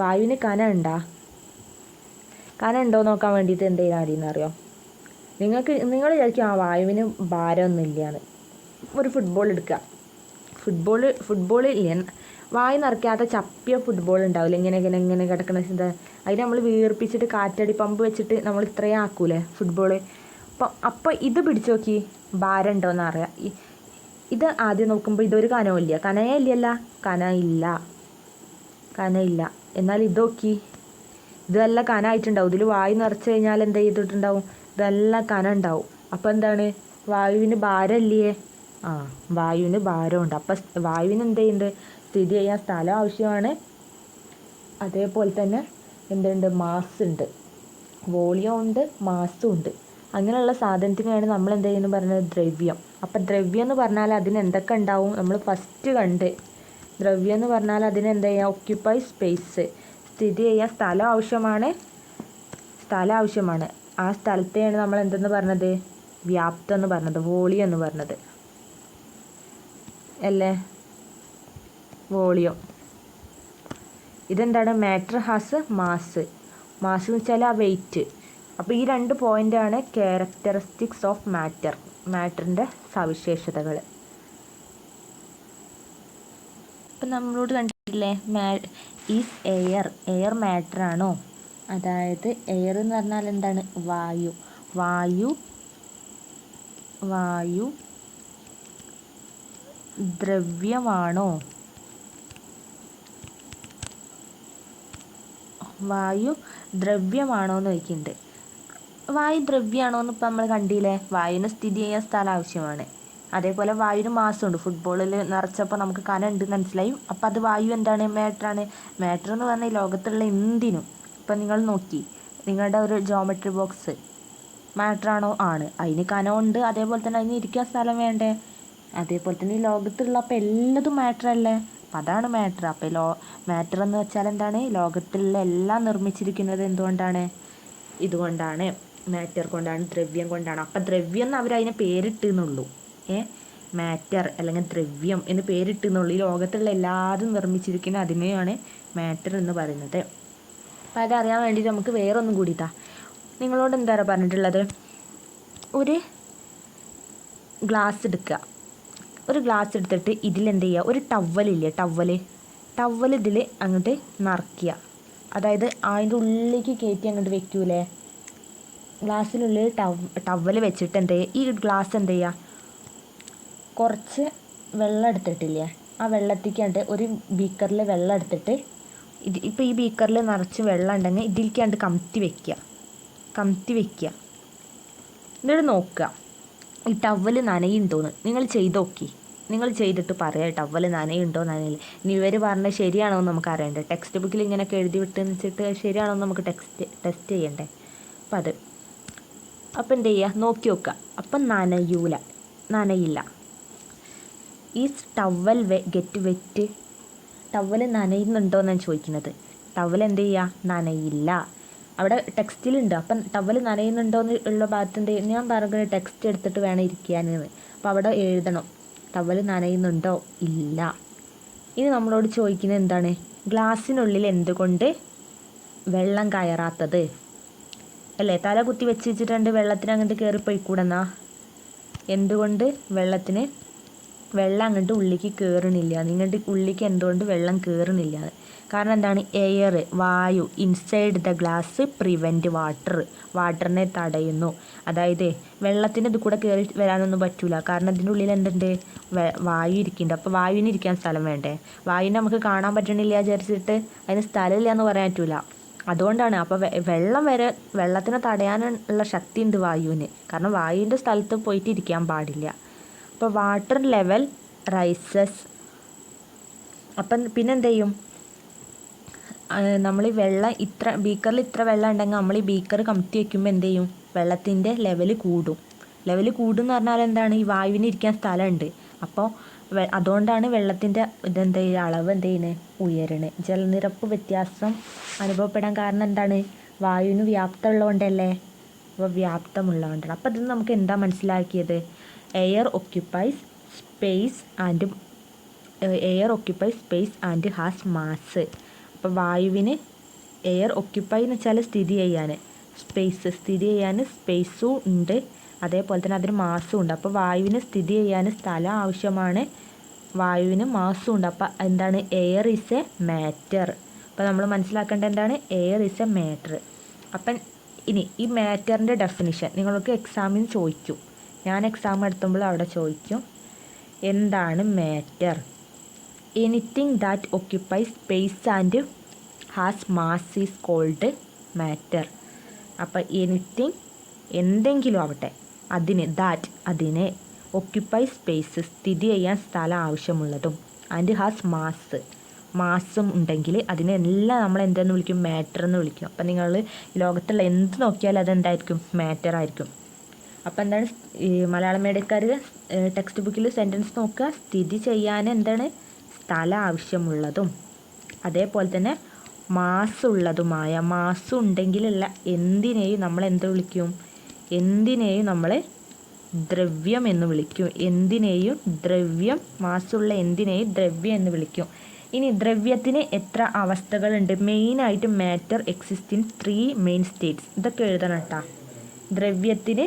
വായുവിന് കനം ഉണ്ടോ നോക്കാൻ വേണ്ടിയിട്ട് എന്ത് ചെയ്യാൻ അറിയുന്നറിയോ? നിങ്ങൾ വിചാരിക്കും ആ വായുവിന് ഭാരമൊന്നും ഇല്ലയെന്ന്. ഒരു ഫുട്ബോൾ എടുക്കുക. ഫുട്ബോൾ ഇല്ല, വായു നിറയ്ക്കാത്ത ചപ്പിയ ഫുട്ബോൾ ഉണ്ടാവില്ല, ഇങ്ങനെ കിടക്കുന്ന എന്താ, അതിന് നമ്മൾ വീർപ്പിച്ചിട്ട് കാറ്റടി പമ്പ് വെച്ചിട്ട് നമ്മൾ ഇത്രയും ആക്കൂലേ ഫുട്ബോൾ. അപ്പോൾ ഇത് പിടിച്ചു നോക്കി, ഭാരം ഉണ്ടോയെന്ന് അറിയാം. ഇത് ആദ്യം നോക്കുമ്പോൾ ഇതൊരു കനമില്ല. കനയില്ല. എന്നാൽ ഇത് നോക്കി, ഇതെല്ലാം കനമായിട്ടുണ്ടാവും. ഇതിൽ വായു നിറച്ച് കഴിഞ്ഞാൽ എന്ത് ചെയ്തിട്ടുണ്ടാവും? ഇതെല്ലാം കനം ഉണ്ടാവും. അപ്പോൾ എന്താണ്? വായുവിന് ഭാരമില്ലേ? വായുവിന് ഭാരമുണ്ട്. അപ്പം വായുവിന് എന്ത് ചെയ്യുന്നുണ്ട്? സ്ഥിതി ചെയ്യാൻ സ്ഥലം ആവശ്യമാണ്. അതേപോലെ തന്നെ എന്തുണ്ട്? മാസ് ഉണ്ട്, വോളിയം ഉണ്ട്, മാസും ഉണ്ട്. അങ്ങനെയുള്ള സാധനത്തിനെയാണ് നമ്മൾ എന്ത് ചെയ്യുന്നത് പറയുന്നത്? ദ്രവ്യം. അപ്പം ദ്രവ്യം എന്ന് പറഞ്ഞാൽ അതിന് എന്തൊക്കെ ഉണ്ടാവും? നമ്മൾ ഫസ്റ്റ് കണ്ട് ദ്രവ്യം എന്ന് പറഞ്ഞാൽ അതിന് എന്താ ചെയ്യുക? ഓക്യുപ്പൈ സ്പേസ്, സ്ഥിതി ചെയ്യാൻ സ്ഥലം ആവശ്യമാണ്. ആ സ്ഥലത്തെയാണ് നമ്മൾ എന്തെന്ന് പറഞ്ഞത്? വ്യാപ്തം എന്ന് പറഞ്ഞത്, വോളിയം എന്ന് പറഞ്ഞത് അല്ലേ? വോളിയം. ഇതെന്താണ്? മാറ്റർ ഹാസ് മാസ് എന്ന് വെച്ചാൽ ആ വെയിറ്റ്. അപ്പോൾ ഈ 2 പോയിൻ്റാണ് ക്യാരക്ടറിസ്റ്റിക്സ് ഓഫ് മാറ്ററിൻ്റെ സവിശേഷതകൾ. ഇപ്പം നമ്മളോട് കണ്ടിട്ടില്ലേ, ഈസ് എയർ മാറ്റർ ആണോ? അതായത് എയർ എന്ന് പറഞ്ഞാൽ എന്താണ്? വായു ദ്രവ്യമാണോ? വായു ദ്രവ്യമാണോ എന്ന് ചോദിക്കുന്നുണ്ട്. വായു ദ്രവ്യമാണോ എന്ന് ഇപ്പം നമ്മൾ കണ്ടില്ലേ, വായുവിന് സ്ഥിതി ചെയ്യാൻ സ്ഥലം ആവശ്യമാണ്. അതേപോലെ വായുവിന് മാസമുണ്ട്. ഫുട്ബോളിൽ നിറച്ചപ്പോൾ നമുക്ക് കനം ഉണ്ടെന്ന് മനസ്സിലായി. അപ്പം അത് വായു എന്താണ്? മാറ്ററാണ്. മാറ്റർ എന്ന് പറഞ്ഞാൽ ലോകത്തുള്ള എന്തിനും, ഇപ്പം നിങ്ങൾ നോക്കി നിങ്ങളുടെ ഒരു ജോമെട്രി ബോക്സ് മാറ്ററാണോ? ആണ്. അതിന് കനമുണ്ട്, അതേപോലെ തന്നെ അതിന് ഇരിക്കാൻ സ്ഥലം വേണ്ടേ? അതേപോലെ തന്നെ ഈ ലോകത്തുള്ള അപ്പം എല്ലാതും മാറ്ററല്ലേ? അപ്പം അതാണ് മാറ്റർ. അപ്പം മാറ്റർ എന്ന് വെച്ചാൽ എന്താണ്? ലോകത്തിലുള്ള എല്ലാം നിർമ്മിച്ചിരിക്കുന്നത് എന്തുകൊണ്ടാണ്? ഇതുകൊണ്ടാണ്, മാറ്റർ കൊണ്ടാണ്, ദ്രവ്യം കൊണ്ടാണ്. അപ്പം ദ്രവ്യം എന്ന് അവരതിനെ പേരിട്ടെന്നുള്ളൂ. മാറ്റർ അല്ലെങ്കിൽ ദ്രവ്യം എന്ന് പേരിട്ടെന്നുള്ളൂ. ഈ ലോകത്തുള്ള എല്ലാതും നിർമ്മിച്ചിരിക്കുന്ന അതിനെയാണ് മാറ്റർ എന്ന് പറയുന്നത്. അപ്പം അതറിയാൻ വേണ്ടിയിട്ട് നമുക്ക് വേറൊന്നും കൂടിയിട്ടാ നിങ്ങളോട് എന്താ പറഞ്ഞിട്ടുള്ളത്, ഒരു ഗ്ലാസ് എടുക്കുക. ഒരു ഗ്ലാസ് എടുത്തിട്ട് ഇതിലെന്ത് ചെയ്യുക, ഒരു ടവലില്ലേ, ടവൽ ഇതിൽ അങ്ങോട്ട് നിറയ്ക്കുക. അതായത് അതിൻ്റെ ഉള്ളിലേക്ക് കയറ്റി അങ്ങോട്ട് വെക്കൂലേ, ഗ്ലാസ്സിനുള്ളിൽ ടവൽ വെച്ചിട്ട് എന്ത് ചെയ്യുക, ഈ ഗ്ലാസ് എന്ത് ചെയ്യുക, കുറച്ച് വെള്ളം എടുത്തിട്ടില്ലേ, ആ വെള്ളത്തേക്കാണ്ട് ഒരു ബീക്കറിൽ വെള്ളം എടുത്തിട്ട് ഇപ്പോൾ ഈ ബീക്കറിൽ നിറച്ച് വെള്ളം ഉണ്ടെങ്കിൽ ഇതിലേക്കാണ്ട് കമത്തി വെക്കുക. എന്നിട്ട് നോക്കുക ഈ ടവൽ നനയുണ്ടോയെന്ന്. നിങ്ങൾ ചെയ്ത് നോക്കി, നിങ്ങൾ ചെയ്തിട്ട് പറയാം ടവൽ നനയുണ്ടോ നനയില്ല. ഇനി ഇവർ പറഞ്ഞത് ശരിയാണോ എന്ന് നമുക്ക് അറിയണ്ടേ. ടെക്സ്റ്റ് ബുക്കിൽ ഇങ്ങനെയൊക്കെ എഴുതി വിട്ടെന്ന് വെച്ചിട്ട് ശരിയാണോ എന്ന് നമുക്ക് ടെസ്റ്റ് ചെയ്യണ്ടേ. അപ്പം എന്ത് ചെയ്യുക, നോക്കി നോക്കുക. അപ്പം നനയില്ല. ഈ ടവൽ ഗെറ്റ് വെറ്റ്, ടവൽ നനയുന്നുണ്ടോ എന്നാണ് ചോദിക്കുന്നത്. ടവൽ എന്ത് ചെയ്യുക, നനയില്ല. അവിടെ ടെക്സ്റ്റിലുണ്ട്. അപ്പം ടവൽ നനയുന്നുണ്ടോ എന്ന് ഉള്ള ഭാഗത്ത് എന്ത് ചെയ്യും, ഞാൻ പറഞ്ഞ ടെക്സ്റ്റ് എടുത്തിട്ട് വേണം ഇരിക്കാനെന്ന്. അപ്പോൾ അവിടെ എഴുതണം ടവൽ നനയുന്നുണ്ടോ, ഇല്ല. ഇനി നമ്മളോട് ചോദിക്കുന്നത് എന്താണ്, ഗ്ലാസ്സിനുള്ളിൽ എന്തുകൊണ്ട് വെള്ളം കയറാത്തത് അല്ലേ? തല കുത്തി വെച്ചിട്ടുണ്ട്, വെള്ളത്തിന് അങ്ങോട്ട് കയറിപ്പോയിക്കൂടെന്നാ. എന്തുകൊണ്ട് വെള്ളം അങ്ങോട്ട് ഉള്ളിലേക്ക് കയറണില്ല, നിങ്ങളുടെ ഉള്ളിലേക്ക് എന്തുകൊണ്ട് വെള്ളം കയറണില്ല? കാരണം എന്താണ്, എയർ, വായു ഇൻസൈഡ് ദ ഗ്ലാസ് പ്രിവെൻറ്റ് വാട്ടറിനെ തടയുന്നു. അതായത് വെള്ളത്തിന് ഇത് കൂടെ കയറി വരാനൊന്നും പറ്റൂല. കാരണം ഇതിൻ്റെ ഉള്ളിൽ എന്തുണ്ട്, വായു ഇരിക്കുന്നുണ്ട്. അപ്പോൾ വായുവിന് ഇരിക്കാൻ സ്ഥലം വേണ്ടേ? വായുവിനെ നമുക്ക് കാണാൻ പറ്റണില്ല വിചാരിച്ചിട്ട് അതിന് സ്ഥലമില്ല എന്ന് പറയാൻ പറ്റൂല. അതുകൊണ്ടാണ്. അപ്പോൾ വെള്ളത്തിനെ തടയാനുള്ള ശക്തി ഉണ്ട് വായുവിന്. കാരണം വായുവിൻ്റെ സ്ഥലത്ത് പോയിട്ട് ഇരിക്കാൻ പാടില്ല. അപ്പോൾ വാട്ടർ ലെവൽ റൈസസ്. അപ്പം പിന്നെന്ത് ചെയ്യും, നമ്മൾ ബീക്കറിൽ ഇത്ര വെള്ളം ഉണ്ടെങ്കിൽ നമ്മൾ ഈ ബീക്കർ കമത്തി വയ്ക്കുമ്പോൾ എന്ത് ചെയ്യും, വെള്ളത്തിൻ്റെ ലെവൽ കൂടും എന്ന് പറഞ്ഞാൽ എന്താണ്, ഈ വായുവിന് ഇരിക്കാൻ സ്ഥലമുണ്ട്. അപ്പോൾ അതുകൊണ്ടാണ് വെള്ളത്തിൻ്റെ അളവ് എന്ത് ചെയ്യുന്നത്, ഉയരണത്. ജലനിരപ്പ് വ്യത്യാസം അനുഭവപ്പെടാൻ കാരണം എന്താണ്, വായുവിന് വ്യാപ്തമുള്ളതുകൊണ്ടല്ലേ. അപ്പോൾ വ്യാപ്തമുള്ളതുകൊണ്ടാണ്. അപ്പോൾ ഇത് നമുക്ക് എന്താ മനസ്സിലാക്കിയത്, air occupies space and has mass. അപ്പോൾ വായുവിന് എയർ ഒക്യുപ്പൈ എന്ന് വെച്ചാൽ സ്ഥിതി ചെയ്യാൻ സ്പേസും ഉണ്ട്, അതേപോലെ തന്നെ അതിന് മാസും ഉണ്ട്. അപ്പോൾ വായുവിന് സ്ഥിതി ചെയ്യാൻ സ്ഥലം ആവശ്യമാണ്, വായുവിന് മാസും ഉണ്ട്. അപ്പോൾ എന്താണ്, എയർ ഈസ് എ മാറ്റർ. അപ്പോൾ നമ്മൾ മനസ്സിലാക്കേണ്ടത് എന്താണ്, എയർ ഈസ് എ മാറ്റർ. അപ്പം ഇനി ഈ മാറ്ററിൻ്റെ ഡെഫിനിഷൻ നിങ്ങൾക്ക് എക്സാമിന് ചോദിക്കും. ഞാൻ എക്സാം എടുത്തുമ്പോൾ അവിടെ ചോദിക്കും, എന്താണ് matter? Anything that occupies space and has mass is called matter. അപ്പോൾ എന്തെങ്കിലും ആവട്ടെ, അതിനെ ഒക്യുപ്പൈ സ്പേസ് സ്ഥിതി ചെയ്യാൻ സ്ഥലം ആവശ്യമുള്ളതും ആൻഡ് ഹാസ് മാസും ഉണ്ടെങ്കിൽ അതിനെല്ലാം നമ്മൾ എന്തെന്ന് വിളിക്കും, മാറ്റർ എന്ന് വിളിക്കും. അപ്പം നിങ്ങൾ ലോകത്തുള്ള എന്ത് നോക്കിയാലും അതെന്തായിരിക്കും, മാറ്റർ ആയിരിക്കും. അപ്പം എന്താണ്, ഈ മലയാളം മീഡിയക്കാർ ടെക്സ്റ്റ് ബുക്കിൽ സെൻറ്റൻസ് നോക്കുക, സ്ഥിതി ചെയ്യാൻ എന്താണ് സ്ഥലം ആവശ്യമുള്ളതും അതേപോലെ തന്നെ മാസ്സുള്ളതുമായ, മാസ്സ് ഉണ്ടെങ്കിലുള്ള എന്തിനേയും നമ്മൾ എന്ത് വിളിക്കും, എന്തിനേയും നമ്മൾ ദ്രവ്യം എന്ന് വിളിക്കും. മാസ്സുള്ള എന്തിനേയും ദ്രവ്യം എന്ന് വിളിക്കും. ഇനി ദ്രവ്യത്തിന് എത്ര അവസ്ഥകളുണ്ട്? മെയിനായിട്ട് matter exist in 3 main States. ഇതൊക്കെ എഴുതണം കേട്ടോ. ദ്രവ്യത്തിന്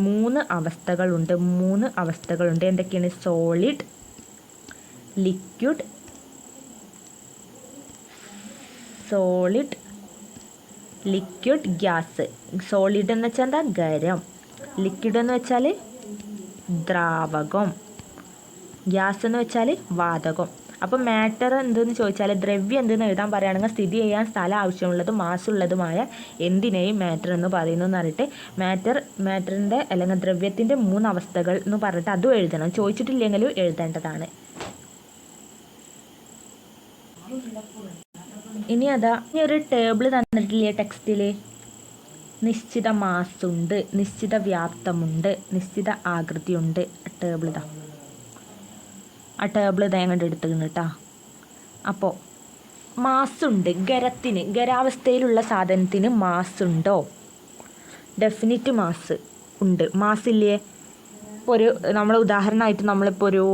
3 അവസ്ഥകളുണ്ട്. എന്തൊക്കെയാണ്? Solid, liquid, gas. സോളിഡ് എന്ന് വെച്ചാൽ എന്താ? ഖരം. ലിക്വിഡ് എന്ന് വെച്ചാൽ ദ്രാവകം. ഗ്യാസ് എന്ന് വെച്ചാൽ വാതകം. അപ്പോൾ മാറ്റർ എന്തെന്ന് ചോദിച്ചാൽ ദ്രവ്യം എന്തെന്ന് എഴുതാൻ പറയുകയാണെങ്കിൽ സ്ഥിതി ചെയ്യാൻ സ്ഥലം ആവശ്യമുള്ളതും മാസ്സുള്ളതുമായ എന്തിനേയും മാറ്റർ എന്ന് പറയുന്നു എന്ന് പറഞ്ഞിട്ട് മാറ്ററിൻ്റെ അല്ലെങ്കിൽ ദ്രവ്യത്തിൻ്റെ 3 അവസ്ഥകൾ എന്ന് പറഞ്ഞിട്ട് അതും എഴുതണം. ചോദിച്ചിട്ടില്ലെങ്കിലും എഴുതേണ്ടതാണ്. ഇനി ഒരു ടേബിൾ തന്നിട്ടില്ലേ ടെക്സ്റ്റിൽ. നിശ്ചിത മാസ്സുണ്ട്, നിശ്ചിത വ്യാപ്തമുണ്ട്, നിശ്ചിത ആകൃതിയുണ്ട്. ആ ടേബിൾ ഇതാ കണ്ട് എടുത്തുകയാണ് കേട്ടോ. അപ്പോൾ മാസ്സുണ്ട്, ഖരാവസ്ഥയിലുള്ള സാധനത്തിന് മാസ്സുണ്ടോ? ഡെഫിനിറ്റ് മാസ് ഉണ്ട്. മാസ്സില്ലേ? ഇപ്പോൾ നമ്മൾ ഉദാഹരണമായിട്ട് നമ്മളിപ്പോൾ ഒരു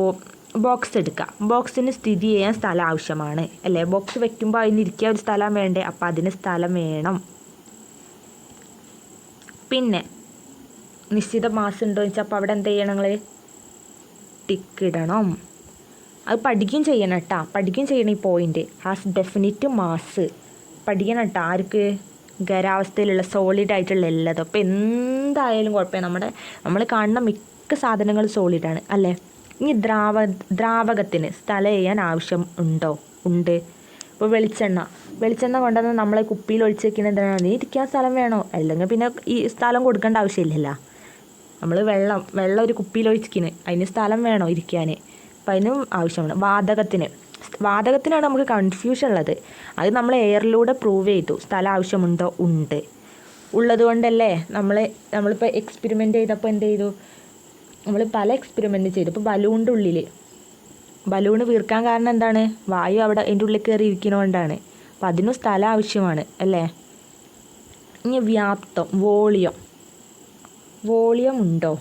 ബോക്സ് എടുക്കുക. ബോക്സിന് സ്ഥിതി ചെയ്യാൻ സ്ഥലം ആവശ്യമാണ് അല്ലേ? ബോക്സ് വെക്കുമ്പോൾ അതിന് ഇരിക്കാൻ ഒരു സ്ഥലം വേണ്ടേ? അപ്പോൾ അതിന് സ്ഥലം വേണം. പിന്നെ നിശ്ചിത മാസ് ഉണ്ടോ എന്ന് വെച്ചാൽ അപ്പോൾ അവിടെ എന്ത് ചെയ്യണം? നിങ്ങൾ ടിക്ക് ഇടണം. അത് പഠിക്കുകയും ചെയ്യണം കേട്ടോ. പഠിക്കുകയും ചെയ്യണം. ഈ പോയിന്റ് ഹാസ് ഡെഫിനിറ്റ് മാസ് പഠിക്കണം കേട്ടോ. ആർക്ക്? ഖരാവസ്ഥയിലുള്ള സോളിഡ് ആയിട്ടുള്ള എല്ലാതും. അപ്പോൾ എന്തായാലും കുഴപ്പമില്ല. നമ്മൾ കാണുന്ന മിക്ക സാധനങ്ങളും സോളിഡാണ് അല്ലേ? ഇനി ദ്രാവകത്തിന് സ്ഥലം ചെയ്യാൻ ആവശ്യം ഉണ്ടോ? ഉണ്ട്. ഇപ്പോൾ വെളിച്ചെണ്ണ കൊണ്ടുവന്ന് നമ്മളെ കുപ്പിയിൽ ഒഴിച്ച് വെക്കുന്നത് എന്തിനാണ്? നീ ഇരിക്കാൻ സ്ഥലം വേണോ? അല്ലെങ്കിൽ പിന്നെ ഈ സ്ഥലം കൊടുക്കേണ്ട ആവശ്യമില്ലല്ലോ. നമ്മൾ വെള്ളം ഒരു കുപ്പിയിൽ ഒഴിച്ചിരിക്കുന്നത് അതിന് സ്ഥലം വേണോ ഇരിക്കാൻ? അപ്പം അതിനും ആവശ്യമാണ്. വാതകത്തിനാണ് നമുക്ക് കൺഫ്യൂഷൻ ഉള്ളത്. അത് നമ്മൾ എയറിലൂടെ പ്രൂവ് ചെയ്തു. സ്ഥലം ആവശ്യമുണ്ടോ? ഉണ്ട്. ഉള്ളത് കൊണ്ടല്ലേ നമ്മളിപ്പോൾ എക്സ്പെരിമെൻ്റ് ചെയ്തപ്പോൾ എന്ത് ചെയ്തു? നമ്മൾ പല എക്സ്പെരിമെൻറ്റ് ചെയ്തു. ഇപ്പോൾ ബലൂണ് വീർക്കാൻ കാരണം എന്താണ്? വായു അവിടെ അതിൻ്റെ ഉള്ളിൽ കയറി ഇരിക്കുന്നതുകൊണ്ടാണ്. അപ്പം അതിനും സ്ഥലം ആവശ്യമാണ് അല്ലേ? ഇനി വ്യാപ്തം, വോളിയം ഉണ്ടോ?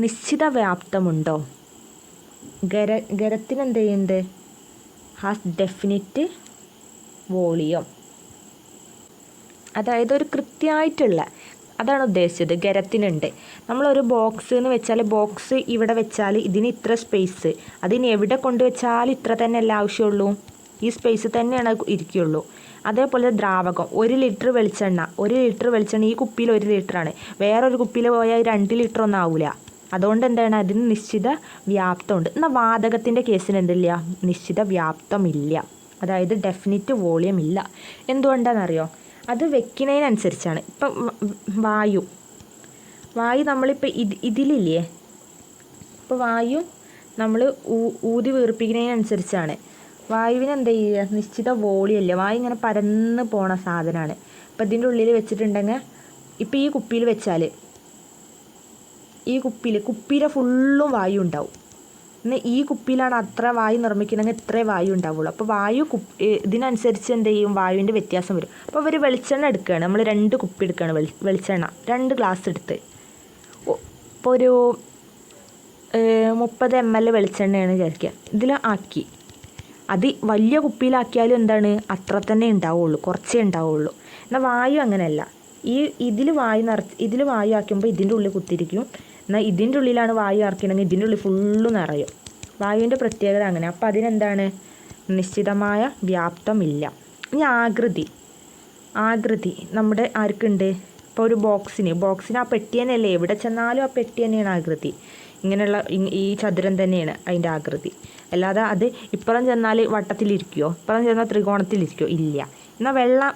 നിശ്ചിത വ്യാപ്തമുണ്ടോ? ഖരത്തിന് എന്ത് ചെയ്യുന്നുണ്ട്? Has definite volume. അതായത് ഒരു കൃത്യമായിട്ടുള്ള, അതാണ് ഉദ്ദേശിച്ചത്. ഖരത്തിനുണ്ട്. നമ്മളൊരു ബോക്സ് എന്ന് വെച്ചാൽ ബോക്സ് ഇവിടെ വെച്ചാൽ ഇതിന് ഇത്ര സ്പേസ്, അതിന് എവിടെ കൊണ്ടുവച്ചാൽ ഇത്ര തന്നെ അല്ല ആവശ്യമുള്ളൂ. ഈ സ്പേസ് തന്നെയാണ് ഇരിക്കുകയുള്ളൂ. അതേപോലെ ദ്രാവകം, 1 ലിറ്റർ വെളിച്ചെണ്ണ ഈ കുപ്പിയിൽ 1 ലിറ്ററാണ്. വേറൊരു കുപ്പിയിൽ പോയാൽ 2 ലിറ്റർ ഒന്നും ആവില്ല. അതുകൊണ്ട് എന്താണ്? അതിന് നിശ്ചിത വ്യാപ്തമുണ്ട്. എന്നാൽ വാതകത്തിൻ്റെ കേസിന് എന്തില്ല? നിശ്ചിത വ്യാപ്തമില്ല. അതായത് ഡെഫിനിറ്റ് വോളിയം ഇല്ല. എന്തുകൊണ്ടാണെന്നറിയോ? അത് വെക്കുന്നതിനനുസരിച്ചാണ്. ഇപ്പം വായു നമ്മളിപ്പോൾ ഇതിലില്ലേ, ഇപ്പോൾ വായു നമ്മൾ ഊതി വീർപ്പിക്കുന്നതിനനുസരിച്ചാണ്. വായുവിന് എന്താ ചെയ്യുക? നിശ്ചിത വോളിയല്ലേ. വായു ഇങ്ങനെ പരന്ന് പോണ സാധനമാണ്. അപ്പം ഇതിൻ്റെ ഉള്ളിൽ വെച്ചിട്ടുണ്ടെങ്കിൽ ഇപ്പോൾ ഈ കുപ്പിയിൽ വെച്ചാൽ കുപ്പിയിലെ ഫുള്ളും വായു ഉണ്ടാവും. എന്നാൽ ഈ കുപ്പിയിലാണ് അത്ര വായു നിർമ്മിക്കണമെങ്കിൽ ഇത്രേ വായു ഉണ്ടാവുള്ളൂ. അപ്പോൾ വായു ഇതിനനുസരിച്ച് എന്ത് ചെയ്യും? വായുവിൻ്റെ വ്യത്യാസം വരും. അപ്പോൾ ഒരു വെളിച്ചെണ്ണ എടുക്കുകയാണ്. നമ്മൾ 2 കുപ്പി എടുക്കുകയാണ് വെളിച്ചെണ്ണ. 2 ഗ്ലാസ് എടുത്ത് ഇപ്പോൾ ഒരു 30 ml വെളിച്ചെണ്ണയാണ് വിചാരിക്കുക. ഇതിൽ ആക്കി അത് വലിയ കുപ്പിയിലാക്കിയാലും എന്താണ്? അത്ര തന്നെ ഉണ്ടാവുള്ളൂ, കുറച്ചേ ഉണ്ടാവുള്ളൂ. എന്നാൽ വായു അങ്ങനെയല്ല. ഇതിൽ വായു ആക്കുമ്പോൾ ഇതിൻ്റെ ഉള്ളിൽ കുത്തിരിക്കും. എന്നാൽ ഇതിൻ്റെ ഉള്ളിലാണ് വായു ആക്കണമെങ്കിൽ ഇതിൻ്റെ ഉള്ളിൽ ഫുള്ള് നിറയും. വായുവിൻ്റെ പ്രത്യേകത അങ്ങനെ. അപ്പോൾ അതിനെന്താണ്? നിശ്ചിതമായ വ്യാപ്തമില്ല. ഇനി ആകൃതി നമ്മുടെ ആർക്കുണ്ട്? ഇപ്പോൾ ഒരു ബോക്സിന് ആ പെട്ടി തന്നെയല്ലേ? എവിടെ ചെന്നാലും ആ പെട്ടി തന്നെയാണ് ആകൃതി. ഇങ്ങനെയുള്ള ഈ ചതുരം തന്നെയാണ് അതിൻ്റെ ആകൃതി. അല്ലാതെ അത് ഇപ്പുറം ചെന്നാൽ വട്ടത്തിലിരിക്കുമോ? ഇപ്പുറം ചെന്നാൽ ത്രികോണത്തിലിരിക്കുമോ? ഇല്ല. എന്നാൽ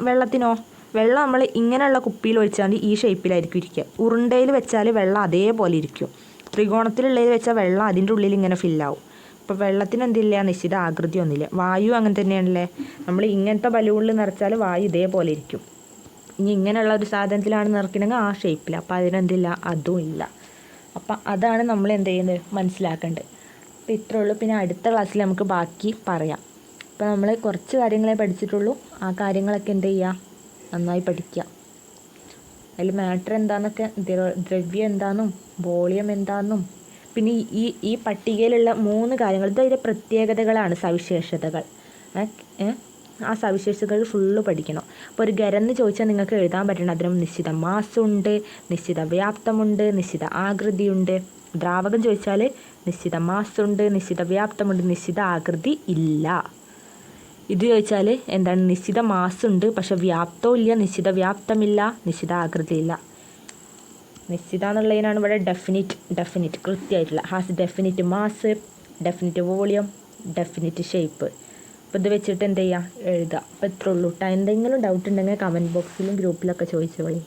വെള്ളത്തിനോ? വെള്ളം നമ്മൾ ഇങ്ങനെയുള്ള കുപ്പിയിൽ ഒഴിച്ചാൽ ഈ ഷേപ്പിലായിരിക്കും ഇരിക്കുക. ഉരുണ്ടയിൽ വെച്ചാൽ വെള്ളം അതേപോലെ ഇരിക്കും. ത്രികോണത്തിലുള്ളതിൽ വെച്ചാൽ വെള്ളം അതിൻ്റെ ഉള്ളിൽ ഇങ്ങനെ ഫില്ലാവും. ഇപ്പോൾ വെള്ളത്തിന് എന്തില്ല? നിശ്ചിത ആകൃതി ഒന്നുമില്ല. വായു അങ്ങനെ തന്നെയാണല്ലേ. നമ്മൾ ഇങ്ങനത്തെ ബലൂണിൽ നിറച്ചാൽ വായു ഇതേപോലെ ഇരിക്കും. ഇനി ഇങ്ങനെയുള്ള ഒരു സാധനത്തിലാണ് നിറയ്ക്കണമെങ്കിൽ ആ ഷേപ്പിൽ. അപ്പോൾ അതിനെന്തില്ല? അതും ഇല്ല. അപ്പം അതാണ് നമ്മൾ എന്ത് ചെയ്യുന്നത്? മനസ്സിലാക്കേണ്ടത്. അപ്പോൾ ഇത്രയേ ഉള്ളൂ. പിന്നെ അടുത്ത ക്ലാസ്സിൽ നമുക്ക് ബാക്കി പറയാം. അപ്പോൾ നമ്മൾ കുറച്ച് കാര്യങ്ങളെ പഠിച്ചിട്ടുള്ളൂ. ആ കാര്യങ്ങളൊക്കെ എന്ത് ചെയ്യുക? നന്നായി പഠിക്കുക. അതിൽ മാറ്റർ എന്താണെന്നൊക്കെ, ദ്രവ്യം എന്താണെന്നും വോളിയം എന്താണെന്നും, പിന്നെ ഈ പട്ടികയിലുള്ള 3 കാര്യങ്ങൾ ഇതിൻ്റെ പ്രത്യേകതകളാണ്, സവിശേഷതകൾ. ആ സവിശേഷതകൾ ഫുള്ള് പഠിക്കണം. അപ്പോൾ ഒരു ഖരം എന്ന് ചോദിച്ചാൽ നിങ്ങൾക്ക് എഴുതാൻ പറ്റണം. അതിനും നിശ്ചിത മാസ്സുണ്ട്, നിശ്ചിത വ്യാപ്തമുണ്ട്, നിശ്ചിത ആകൃതിയുണ്ട്. ദ്രാവകം ചോദിച്ചാൽ നിശ്ചിത മാസ്സുണ്ട്, നിശ്ചിത വ്യാപ്തമുണ്ട്, നിശ്ചിത ആകൃതി ഇല്ല. ഇത് ചോദിച്ചാൽ എന്താണ്? നിശ്ചിത മാസ്സുണ്ട് പക്ഷെ വ്യാപ്തവും ഇല്ല, നിശ്ചിത വ്യാപ്തമില്ല, നിശ്ചിത ആകൃതി ഇല്ല. നിശ്ചിത എന്നുള്ളതിനാണ് ഇവിടെ ഡെഫിനിറ്റ് കൃത്യമായിട്ടുള്ള. Has definite mass, definite volume, definite shape. അപ്പോൾ ഇത് വെച്ചിട്ട് എന്ത് ചെയ്യുക, എഴുതുക. അപ്പോൾ ഇത്രേ ഉള്ളൂ കേട്ടോ. എന്തെങ്കിലും ഡൗട്ട് ഉണ്ടെങ്കിൽ കമൻറ്റ് ബോക്സിലും ഗ്രൂപ്പിലൊക്കെ ചോദിച്ചോളി.